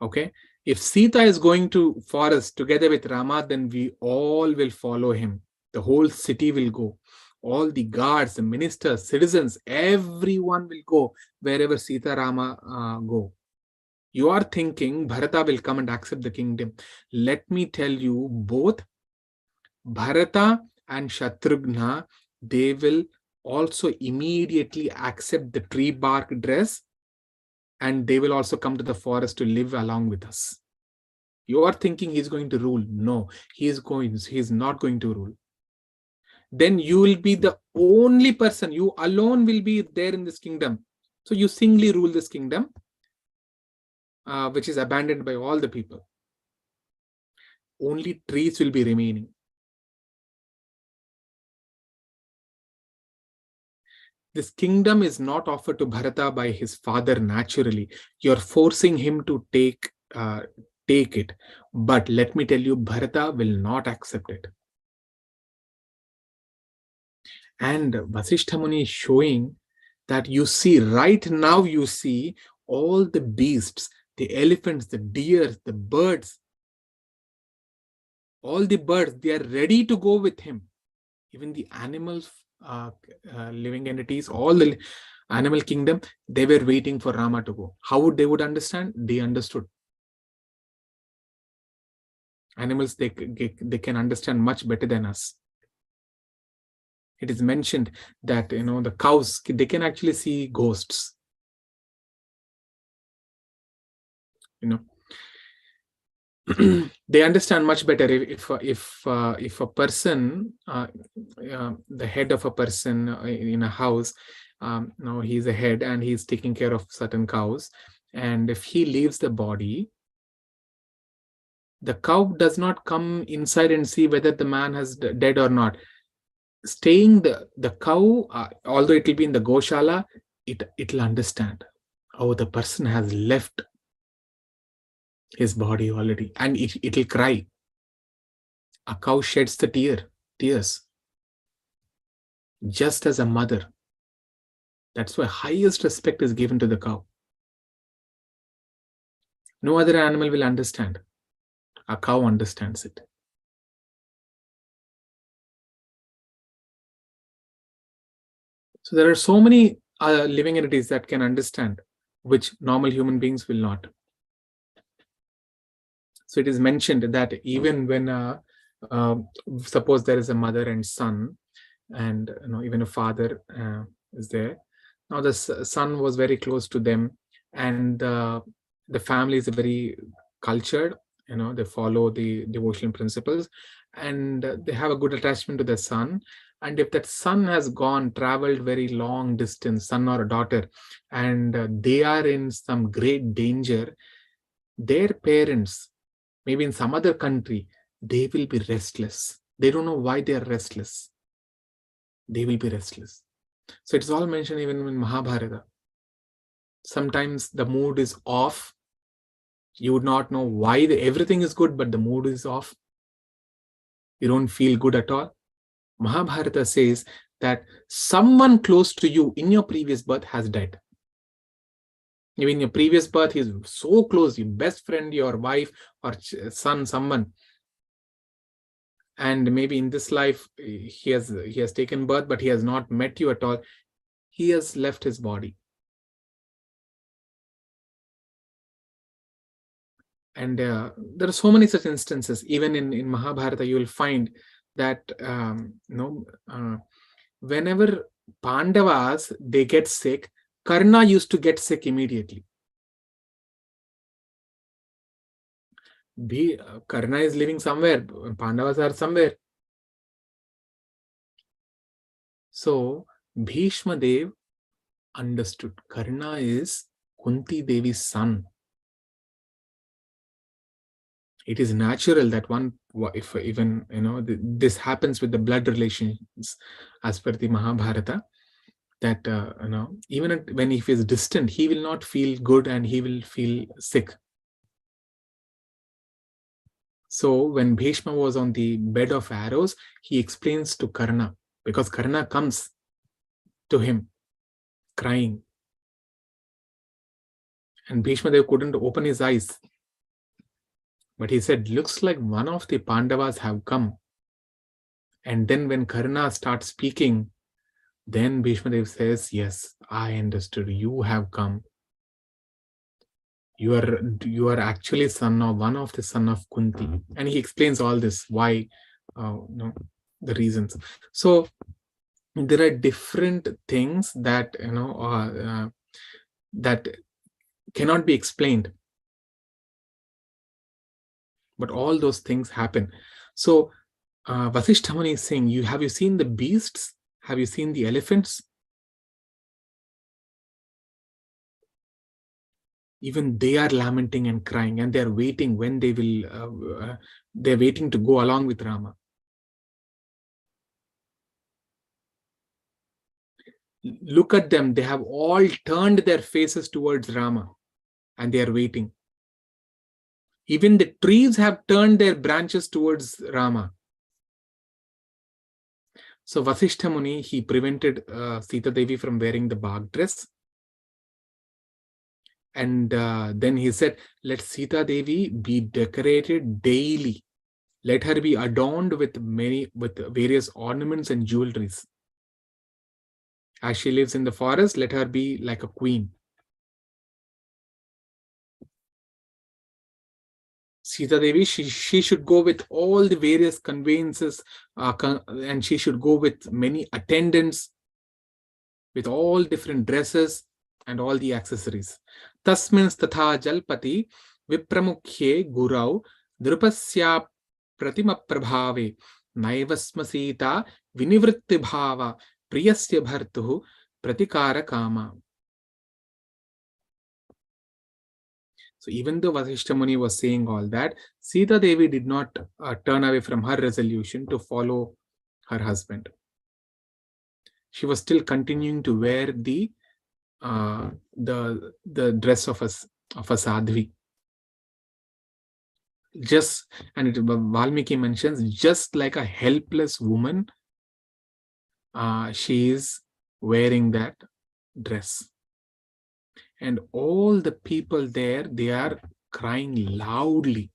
Speaker 1: Okay? If Sita is going to forest together with Rama, then we all will follow him. The whole city will go. All the guards, the ministers, citizens, everyone will go wherever Sita Rama go. You are thinking Bharata will come and accept the kingdom. Let me tell you, both Bharata and Shatrughna, they will also immediately accept the tree bark dress, and they will also come to the forest to live along with us. You are thinking he's going to rule. No, he's not going to rule. Then you will be the only person. You alone will be there in this kingdom. So you singly rule this kingdom, which is abandoned by all the people. Only trees will be remaining. This kingdom is not offered to Bharata by his father naturally. You're forcing him to take it. But let me tell you, Bharata will not accept it. And Vasishtha Muni is showing that right now you see all the beasts, the elephants, the deer, the birds, all the birds, they are ready to go with him. Even the animals, living entities, all the animal kingdom, they were waiting for Rama to go. How they would understand? They understood. Animals, they can understand much better than us. It is mentioned that, the cows, they can actually see ghosts. They understand much better if a person, the head of a person in a house, he's a head and he's taking care of certain cows, and if he leaves the body, the cow does not come inside and see whether the man has dead or not. Staying the cow, although it will be in the goshala, it'll understand, oh, the person has left his body already, and it'll cry. A cow sheds the tears, just as a mother. That's why highest respect is given to the cow. No other animal will understand. A cow understands it. So there are so many living entities that can understand, which normal human beings will not. So it is mentioned that even when, suppose there is a mother and son, and even a father is there. Now the son was very close to them, and the family is very cultured. They follow the devotional principles, and they have a good attachment to the son. And if that son has traveled very long distance, son or a daughter, and they are in some great danger, their parents, maybe in some other country, they will be restless. They don't know why they are restless. They will be restless. So it's all mentioned even in Mahabharata. Sometimes the mood is off. You would not know why. Everything is good, but the mood is off. You don't feel good at all. Mahabharata says that someone close to you in your previous birth has died. Even in your previous birth, he's so close, your best friend, your wife or son, someone. And maybe in this life, he has taken birth, but he has not met you at all. He has left his body. And there are so many such instances. Even in Mahabharata, you will find that whenever Pandavas, they get sick, Karna used to get sick immediately. Karna is living somewhere, Pandavas are somewhere. So Bhishma Dev understood Karna is Kunti Devi's son. It is natural that if even this happens with the blood relations, as per the Mahabharata, that even when he is distant, he will not feel good and he will feel sick. So when Bhishma was on the bed of arrows, he explains to Karna, because Karna comes to him crying, and Bhishma Dev couldn't open his eyes. But he said, looks like one of the Pandavas have come. And then when Karna starts speaking, then Bhishma Dev says, yes, I understood. You have come. You are actually one of the son of Kunti. And he explains all this, why, the reasons. So there are different things that, that cannot be explained. But all those things happen. So Vasishtha Muni is saying, have you seen the beasts? Have you seen the elephants? Even they are lamenting and crying, and they are waiting when they will, they're waiting to go along with Rama. Look at them. They have all turned their faces towards Rama, and they are waiting. Even the trees have turned their branches towards Rama. So Vasishtha Muni, he prevented Sita Devi from wearing the bagh dress. And then he said, let Sita Devi be decorated daily. Let her be adorned with various ornaments and jewelries. As she lives in the forest, let her be like a queen. Sita Devi, she should go with all the various conveyances, and she should go with many attendants, with all different dresses and all the accessories. Tasmin tatha jalpati vipramukhe gurau drupasya pratima prabhave naivasma sita vinivritti bhava priyasya bhartuhu pratikara kama. So even though Vasishta Muni was saying all that, Sita Devi did not turn away from her resolution to follow her husband. She was still continuing to wear the dress of a sadhvi. Just, and Valmiki mentions, just like a helpless woman, she is wearing that dress. And all the people there, they are crying loudly.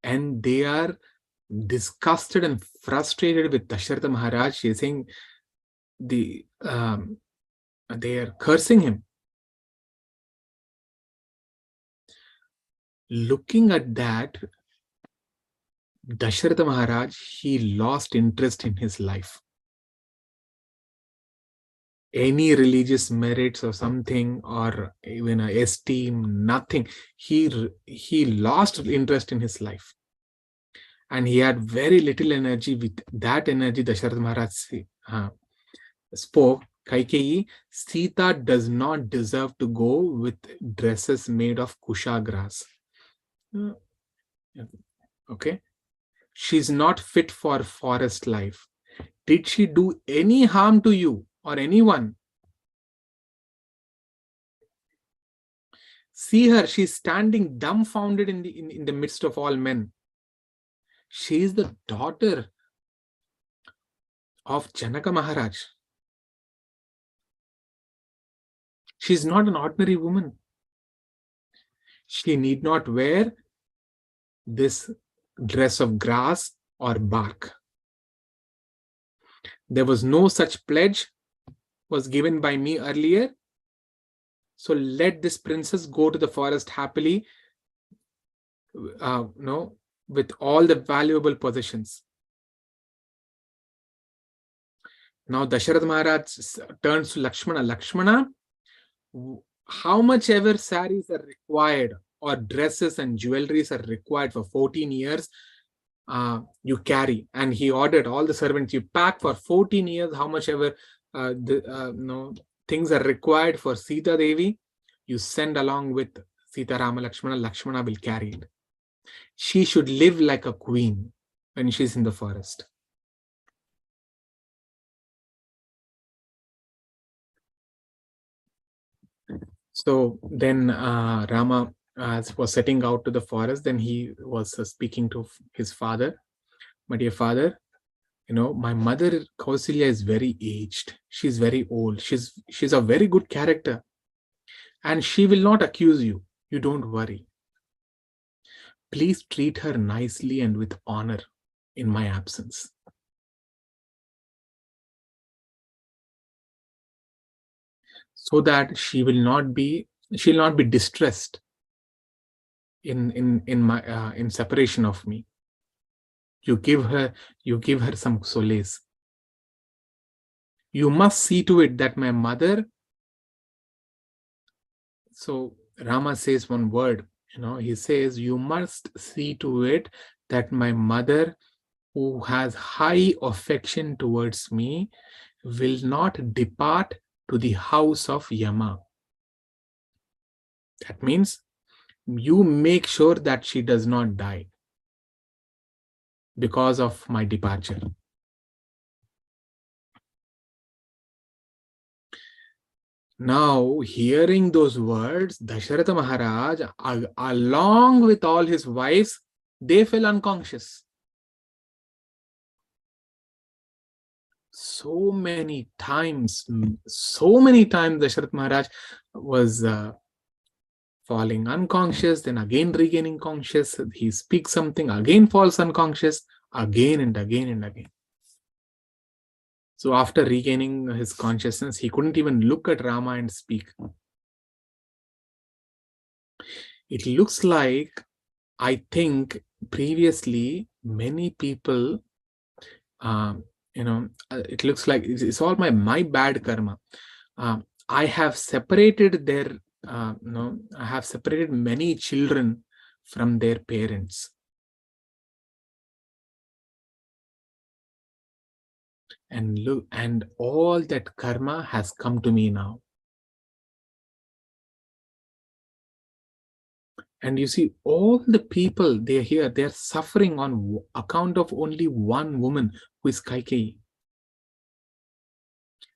Speaker 1: And they are disgusted and frustrated with Dasharatha Maharaj. She is saying, they are cursing him. Looking at that, Dasharatha Maharaj, he lost interest in his life. Any religious merits or something, or even esteem, nothing. He lost interest in his life. And he had very little energy. With that energy, Dasharatha Maharaj spoke, Kaikeyi, Sita does not deserve to go with dresses made of kusha grass. Okay. She's not fit for forest life. Did she do any harm to you or anyone? See her, she's standing dumbfounded in the midst of all men. She is the daughter of Janaka Maharaj. She's not an ordinary woman. She need not wear this dress of grass or bark. There was no such pledge was given by me earlier. So let this princess go to the forest happily, with all the valuable possessions. Now Dasharatha Maharaj turns to Lakshmana. Lakshmana, how much ever saris are required or dresses and jewelries are required for 14 years, you carry. And he ordered all the servants, you pack for 14 years, how much ever things are required for Sita Devi, you send along with Sita Rama Lakshmana. Lakshmana will carry it. She should live like a queen when she's in the forest. So then Rama was setting out to the forest. Then he was speaking to his father. My dear father, my mother Kausalya is very aged. She's very old. She's a very good character. And she will not accuse you. You don't worry. Please treat her nicely and with honor in my absence. So that she'll not be distressed in separation of me. You give her some solace. You must see to it that my mother. So Rama says one word, he says, you must see to it that my mother, who has high affection towards me, will not depart to the house of Yama. That means you make sure that she does not die because of my departure. Now, hearing those words, Dasharatha Maharaj, along with all his wives, they fell unconscious. So many times Dasharatha Maharaj was falling unconscious, then again regaining conscious. He speaks something, again falls unconscious, again and again and again. So after regaining his consciousness, he couldn't even look at Rama and speak. It looks like, I think previously many people, it looks like it's all my bad karma. I have separated I have separated many children from their parents. And look, and all that karma has come to me now. And you see, all the people they're here, they're suffering on account of only one woman, who is Kaikeyi.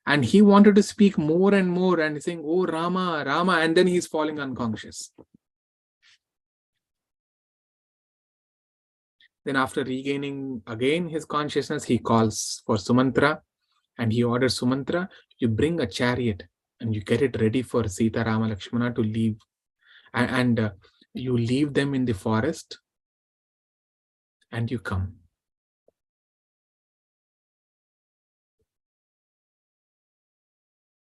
Speaker 1: And he wanted to speak more and more, and he's saying, "Oh, Rama, Rama," and then he's falling unconscious. Then after regaining again his consciousness, he calls for Sumantra, and he orders Sumantra, "You bring a chariot and you get it ready for Sita, Rama, Lakshmana to leave. And you leave them in the forest and you come."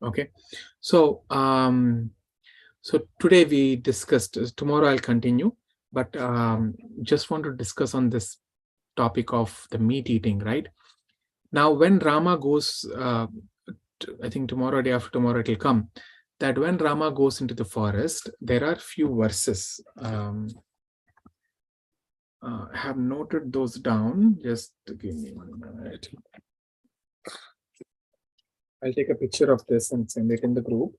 Speaker 1: Okay. So today we discussed, tomorrow I'll continue, but just want to discuss on this topic of the meat eating, right? Now, when Rama goes, I think tomorrow, day after tomorrow, it will come, that when Rama goes into the forest, there are few verses. I have noted those down. Just give me 1 minute. I'll take a picture of this and send it in the group.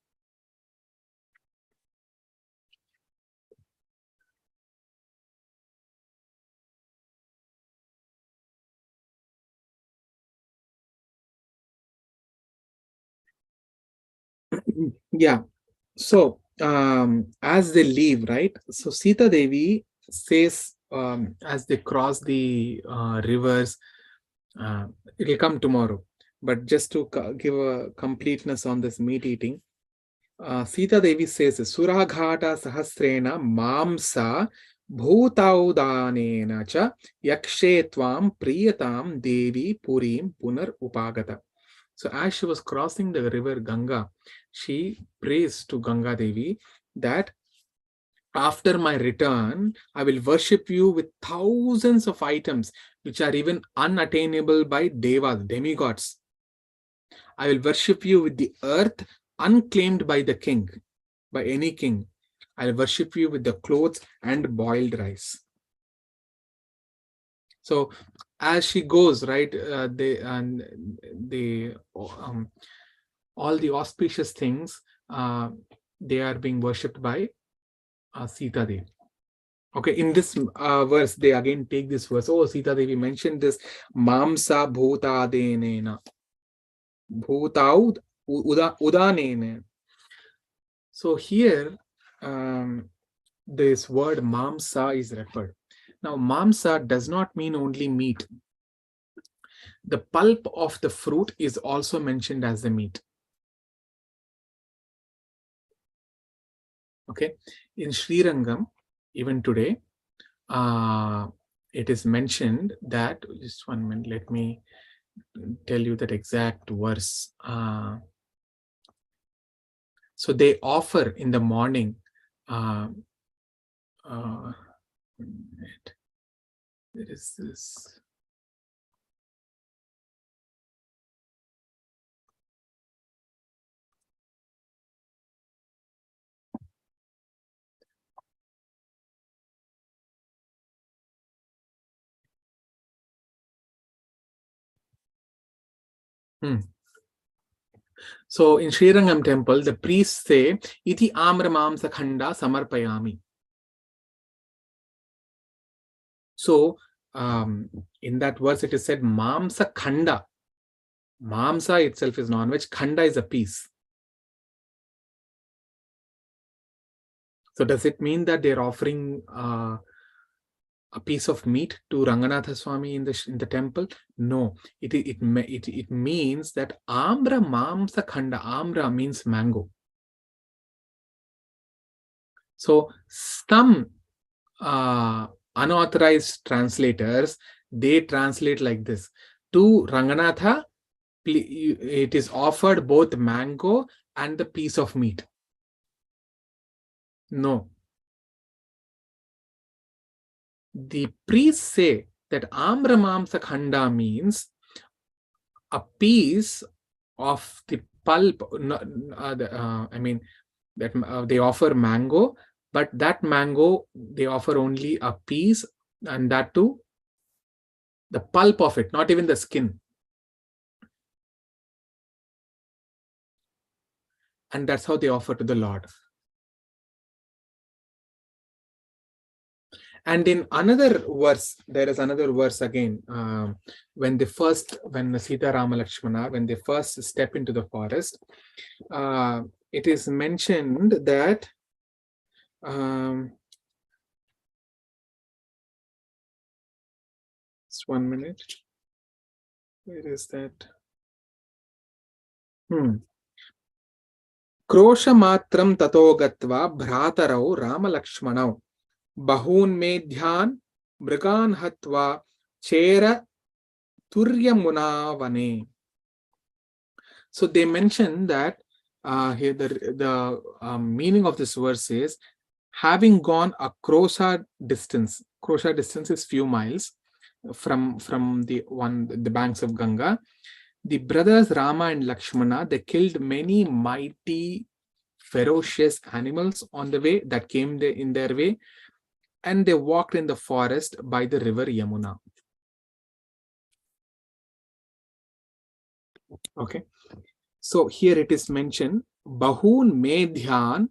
Speaker 1: Yeah. So as they leave, right? So Sita Devi says, as they cross the rivers, it'll come tomorrow. But just to give a completeness on this meat eating, Sita Devi says, "Suraghata sahasrena mamsa bhutaudanena cha yakshe tvam priyatam devi purim punar upagata." So as she was crossing the river Ganga, she prays to Ganga Devi that after my return, I will worship you with thousands of items which are even unattainable by devas, demigods. I will worship you with the earth unclaimed by the king, by any king. I'll worship you with the clothes and boiled rice. So as she goes, right, all the auspicious things, they are being worshipped by Sita Devi. Okay, in this verse, they again take this verse. Oh, Sita Devi mentioned this Mamsa Bhuta Denena. Bhutaud Udanene. So here, this word Mamsa is referred. Now, Mamsa does not mean only meat. The pulp of the fruit is also mentioned as the meat. Okay, in Sri Rangam, even today, it is mentioned that, just 1 minute, let me tell you that exact verse. So they offer in the morning, there is this. So in Sri Rangam temple, the priests say, "Iti amra mamsa khanda samarpayami." So in that verse, it is said mamsa khanda. Mamsa itself is non-veg. Khanda is a piece. So does it mean that they're offering a piece of meat to Ranganatha Swami in the temple? No, it means that Amra Mamsa Khanda. Amra means mango. So some unauthorized translators, they translate like this: to Ranganatha, it is offered both mango and the piece of meat. No. the priests say that Amramamsa Khanda means a piece of the pulp. I mean, that they offer mango, but that mango they offer only a piece, and that too the pulp of it, not even the skin. And that's how they offer to the Lord. And in another verse, there is another verse again, when Sita Rama Lakshmana, when they first step into the forest, it is mentioned that just 1 minute. Where is that? Kroshamatram tato gatva bhratarau Rama Lakshmanau bahun medhyan mrigan hatva chera turyamunavane. So they mention that here the meaning of this verse is, having gone a krosha distance. Krosha distance is few miles from the banks of Ganga. The brothers Rama and Lakshmana, they killed many mighty, ferocious animals on the way that came in their way, and they walked in the forest by the river Yamuna. Okay, so here it is mentioned bahun medhyan,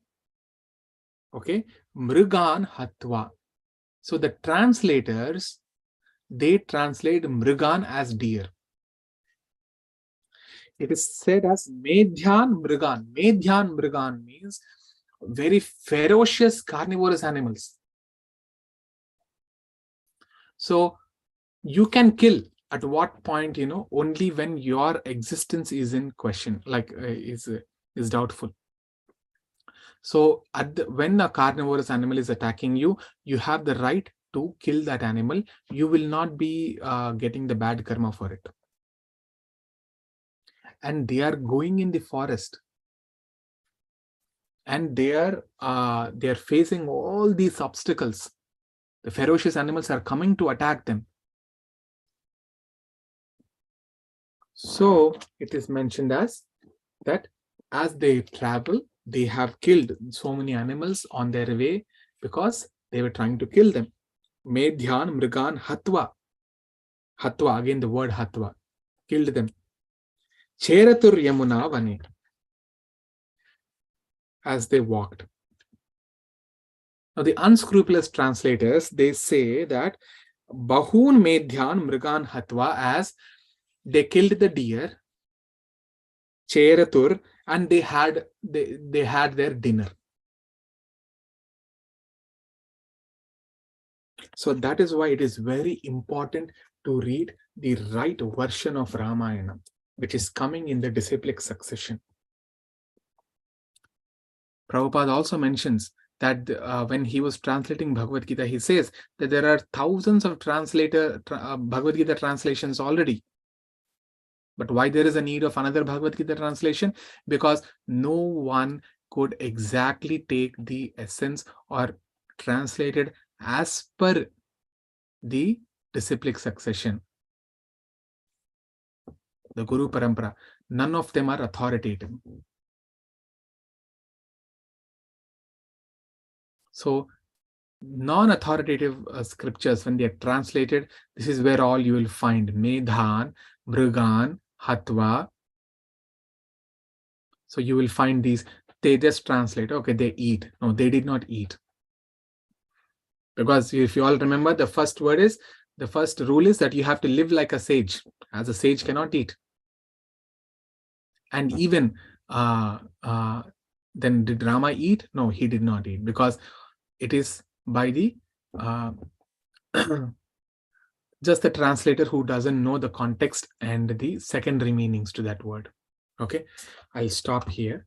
Speaker 1: okay, mrigan hatva. So the translators, they translate mrigan as deer. It is said as medhyan mrigan. Medhyan mrigan means very ferocious carnivorous animals. So you can kill at what point, only when your existence is in question, like is doubtful. So when a carnivorous animal is attacking you, you have the right to kill that animal. You will not be getting the bad karma for it. And they are going in the forest, and they are facing all these obstacles. The ferocious animals are coming to attack them. So it is mentioned as that as they travel, they have killed so many animals on their way because they were trying to kill them. Medhyan mrigan hatva. Hatva, again the word hatva, killed them. Cheratur yamuna vane, as they walked. Now the unscrupulous translators, they say that bahun medhyan mrigan hatva, as they killed the deer, cheratur, and they had their dinner. So that is why it is very important to read the right version of Ramayana, which is coming in the disciplic succession. Prabhupada also mentions that when he was translating Bhagavad Gita, he says that there are thousands of Bhagavad Gita translations already. But why there is a need of another Bhagavad Gita translation? Because no one could exactly take the essence or translate it as per the disciplic succession, the Guru Parampara. None of them are authoritative. So non-authoritative scriptures, when they are translated, this is where all you will find Medhan, Mrigan, Hatva. So you will find these. They just translate, okay, they eat. No, they did not eat. Because if you all remember, the first rule is that you have to live like a sage, as a sage cannot eat. And even then did Rama eat? No, he did not eat, because it is by the just the translator who doesn't know the context and the secondary meanings to that word. Okay, I'll stop here.